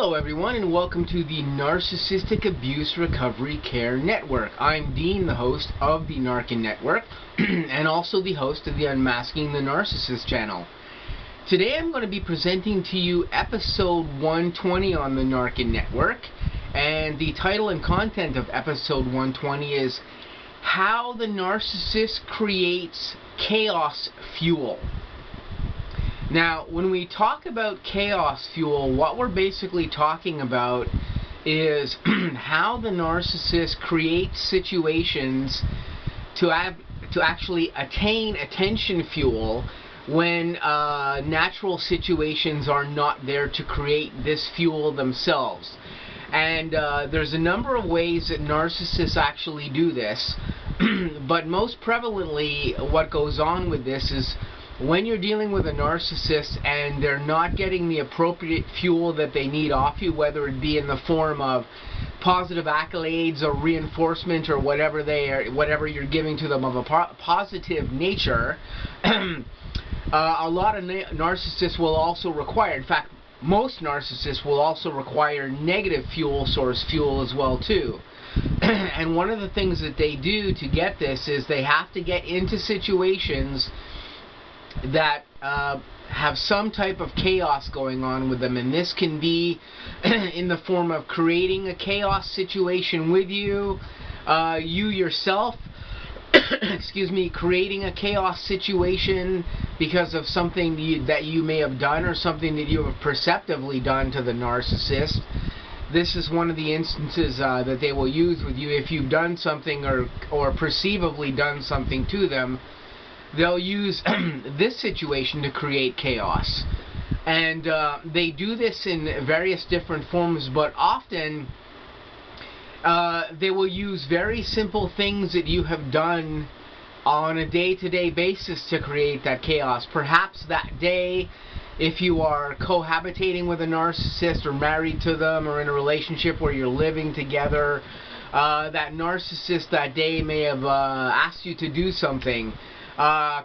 Hello everyone, and welcome to the Narcissistic Abuse Recovery Care Network. I'm Dean, the host of the N.A.R.C.N Network, and also the host of the Unmasking the Narcissist channel. Today I'm going to be presenting to you episode 120 on the N.A.R.C.N Network, and the title and content of episode 120 is How the Narcissist Creates Chaos Fuel. Now, when we talk about chaos fuel, what we're basically talking about is how the narcissist creates situations to actually attain attention fuel when natural situations are not there to create this fuel themselves. And there's a number of ways that narcissists actually do this, but most prevalently what goes on with this is when you're dealing with a narcissist and they're not getting the appropriate fuel that they need off you, whether it be in the form of positive accolades or reinforcement or whatever you're giving to them of a positive nature, a lot of narcissists will also require, in fact, most narcissists will also require negative fuel source fuel as well too. And one of the things that they do to get this is they have to get into situations that have some type of chaos going on with them, and this can be in the form of creating a chaos situation with you, you yourself creating a chaos situation because of something that you may have done or something that you have perceptively done to the narcissist. This is one of the instances that they will use with you if you've done something or perceivably done something to them. They'll use this situation to create chaos. And they do this in various different forms, but often they will use very simple things that you have done on a day-to-day basis to create that chaos. Perhaps that day, if you are cohabitating with a narcissist or married to them or in a relationship where you're living together, that narcissist that day may have asked you to do something.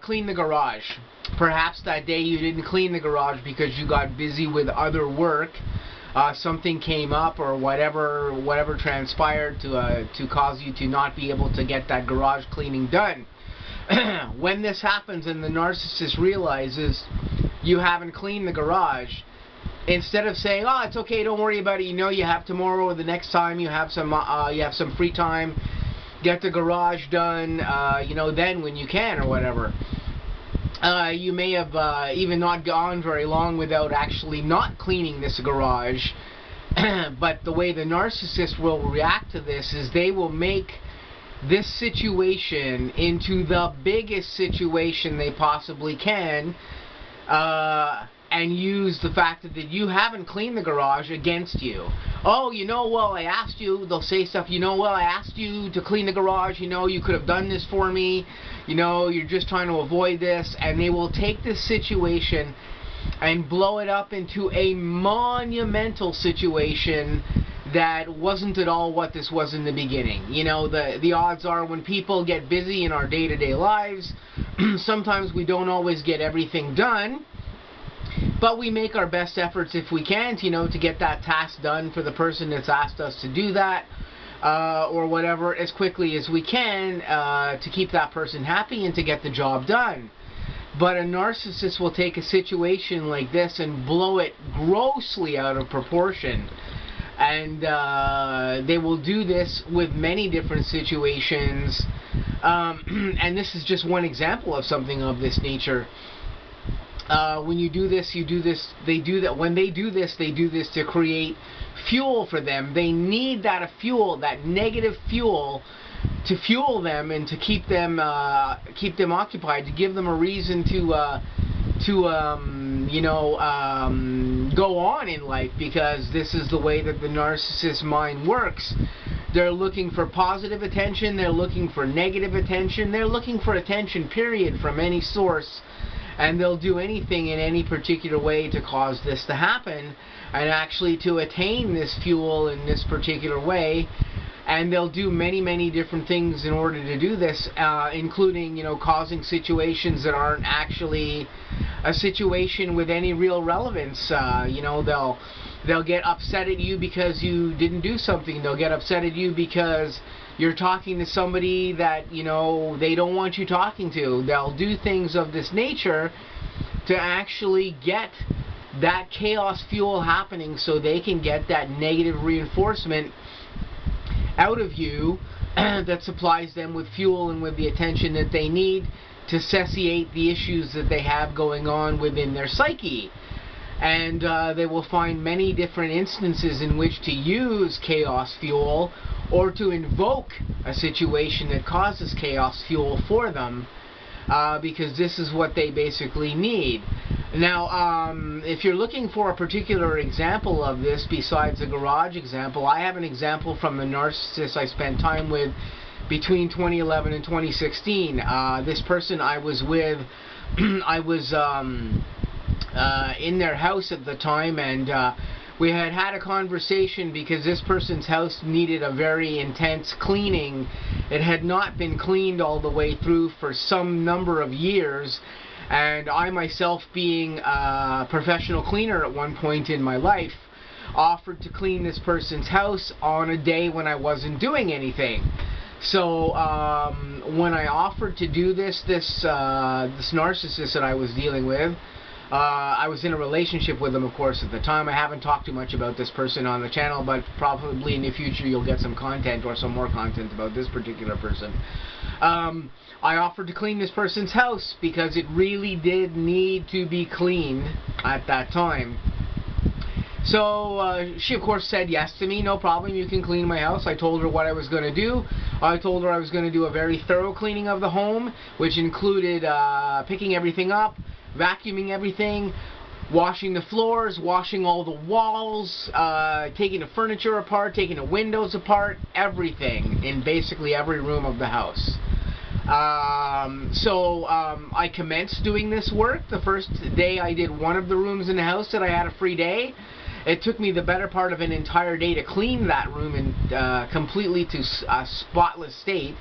Clean the garage. Perhaps that day you didn't clean the garage because you got busy with other work. Something came up or whatever transpired to cause you to not be able to get that garage cleaning done. When this happens and the narcissist realizes you haven't cleaned the garage, instead of saying, "Oh, it's okay, don't worry about it. You know, you have tomorrow or the next time you have some free time. Get the garage done, then when you can or whatever." You may have even not gone very long without actually not cleaning this garage. But the way the narcissist will react to this is they will make this situation into the biggest situation they possibly can, and use the fact that you haven't cleaned the garage against you. "Oh, I asked you," they'll say stuff, "I asked you to clean the garage, you could have done this for me, you're just trying to avoid this," and they will take this situation and blow it up into a monumental situation that wasn't at all what this was in the beginning. The odds are when people get busy in our day-to-day lives, sometimes we don't always get everything done. But we make our best efforts if we can, to get that task done for the person that's asked us to do that, or whatever, as quickly as we can, to keep that person happy and to get the job done. But a narcissist will take a situation like this and blow it grossly out of proportion. And they will do this with many different situations. And this is just one example of something of this nature. When you do this, they do that. When they do this to create fuel for them. They need that fuel, that negative fuel, to fuel them and to keep them occupied, to give them a reason to go on in life, because this is the way that the narcissist mind works. They're looking for positive attention, they're looking for negative attention, they're looking for attention, period, from any source. And they'll do anything in any particular way to cause this to happen, and actually to attain this fuel in this particular way. And they'll do many, many different things in order to do this, including, causing situations that aren't actually a situation with any real relevance. They'll They'll get upset at you because you didn't do something. They'll get upset at you because you're talking to somebody that, you know, they don't want you talking to. They'll do things of this nature to actually get that chaos fuel happening so they can get that negative reinforcement out of you that supplies them with fuel and with the attention that they need to satiate the issues that they have going on within their psyche. And they will find many different instances in which to use chaos fuel or to invoke a situation that causes chaos fuel for them, because this is what they basically need. Now, if you're looking for a particular example of this besides the garage example, I have an example from the narcissist I spent time with between 2011 and 2016. This person I was with, I was in their house at the time, and we had a conversation because this person's house needed a very intense cleaning. It had not been cleaned all the way through for some number of years, and I myself, being a professional cleaner at one point in my life, offered to clean this person's house on a day when I wasn't doing anything. So when I offered to do this narcissist that I was dealing with, I was in a relationship with him, of course, at the time. I haven't talked too much about this person on the channel, but probably in the future you'll get some content or some more content about this particular person. I offered to clean this person's house because it really did need to be cleaned at that time. So she, of course, said yes to me. No problem, you can clean my house. I told her what I was going to do. I told her I was going to do a very thorough cleaning of the home, which included picking everything up, vacuuming everything, washing the floors, washing all the walls, taking the furniture apart, taking the windows apart, everything in basically every room of the house. I commenced doing this work. The first day I did one of the rooms in the house that I had a free day. It took me the better part of an entire day to clean that room and completely to a spotless state.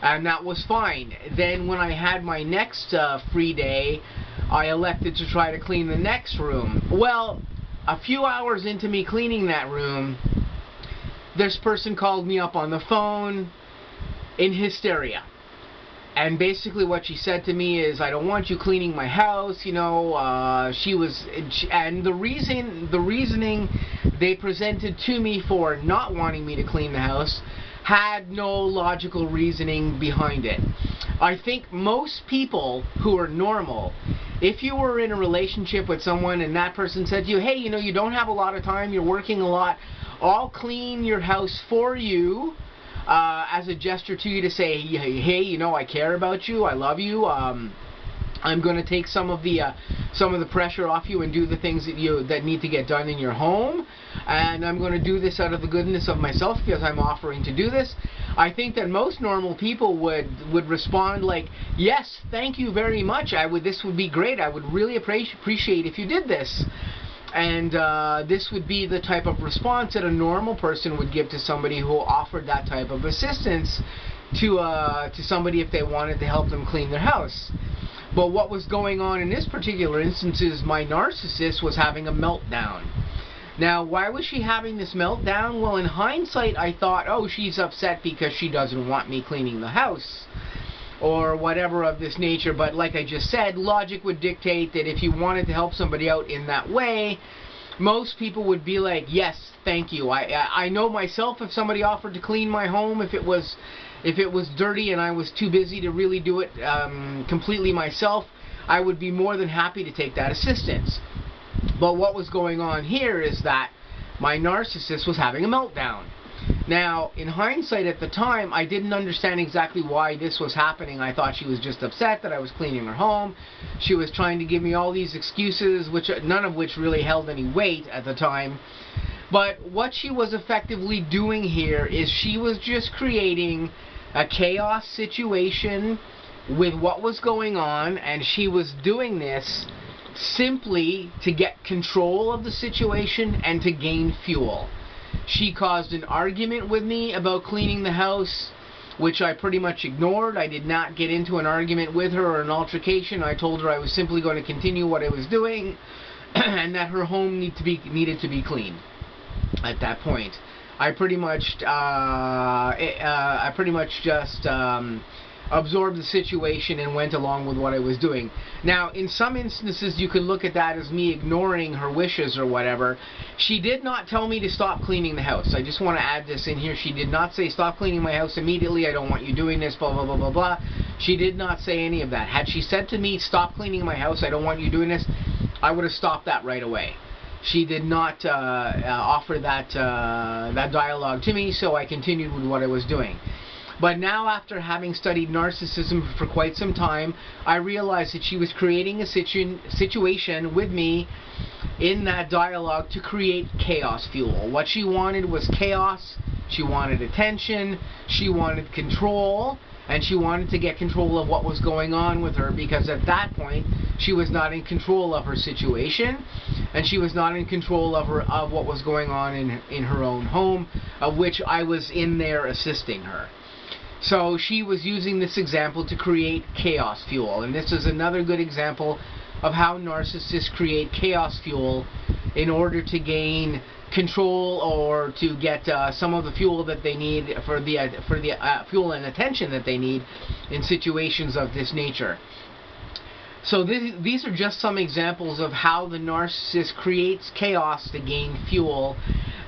And that was fine. Then when I had my next free day, I elected to try to clean the next room. Well, a few hours into me cleaning that room, this person called me up on the phone in hysteria. And basically what she said to me is, I don't want you cleaning my house, you know. And the reasoning they presented to me for not wanting me to clean the house had no logical reasoning behind it. I think most people who are normal, if you were in a relationship with someone and that person said to you, hey, you know, you don't have a lot of time, you're working a lot, I'll clean your house for you, as a gesture to you to say, hey, you know, I care about you, I love you, I'm going to take some of the pressure off you and do the things that need to get done in your home, and I'm going to do this out of the goodness of myself because I'm offering to do this. I think that most normal people would respond like, yes, thank you very much, this would be great, I would really appreciate if you did this. And this would be the type of response that a normal person would give to somebody who offered that type of assistance to somebody if they wanted to help them clean their house. But what was going on in this particular instance is my narcissist was having a meltdown. Now, why was she having this meltdown? Well, in hindsight, I thought, oh, she's upset because she doesn't want me cleaning the house, or whatever of this nature. But like I just said, logic would dictate that if you wanted to help somebody out in that way, most people would be like, yes, thank you. I know myself, if somebody offered to clean my home, if it was dirty and I was too busy to really do it completely myself, I would be more than happy to take that assistance. But what was going on here is that my narcissist was having a meltdown. Now, in hindsight at the time, I didn't understand exactly why this was happening. I thought she was just upset that I was cleaning her home. She was trying to give me all these excuses, none of which really held any weight at the time. But what she was effectively doing here is she was just creating a chaos situation with what was going on, and she was doing this simply to get control of the situation and to gain fuel. She caused an argument with me about cleaning the house, which I pretty much ignored. I did not get into an argument with her or an altercation. I told her I was simply going to continue what I was doing and that her home needed to be clean. At that point, I pretty much just absorbed the situation and went along with what I was doing. Now, in some instances, you could look at that as me ignoring her wishes or whatever. She did not tell me to stop cleaning the house. I just want to add this in here. She did not say, stop cleaning my house immediately, I don't want you doing this, blah, blah, blah, blah, blah. She did not say any of that. Had she said to me, stop cleaning my house, I don't want you doing this, I would have stopped that right away. She did not offer that dialogue to me, so I continued with what I was doing. But now, after having studied narcissism for quite some time, I realized that she was creating a situation with me in that dialogue to create chaos fuel. What she wanted was chaos, she wanted attention, she wanted control, and she wanted to get control of what was going on with her, because at that point she was not in control of her situation, and she was not in control of what was going on in her own home, of which I was in there assisting her. So she was using this example to create chaos fuel, and this is another good example of how narcissists create chaos fuel in order to gain control or to get some of the fuel that they need for the fuel and attention that they need in situations of this nature. So these are just some examples of how the narcissist creates chaos to gain fuel,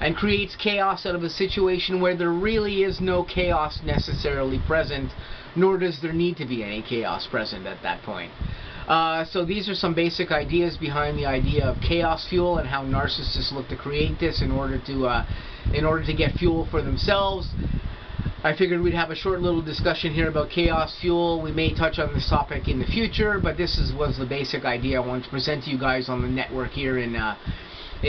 and creates chaos out of a situation where there really is no chaos necessarily present, nor does there need to be any chaos present at that point. So these are some basic ideas behind the idea of chaos fuel and how narcissists look to create this in order to get fuel for themselves. I figured we'd have a short little discussion here about chaos fuel. We may touch on this topic in the future, but this was the basic idea I wanted to present to you guys on the network here in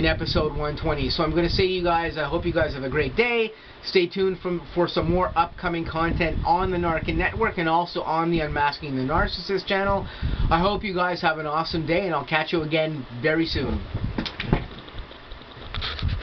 episode 120. So I'm going to say to you guys, I hope you guys have a great day. Stay tuned for some more upcoming content on the N.A.R.C.N network and also on the Unmasking the Narcissist channel. I hope you guys have an awesome day, and I'll catch you again very soon.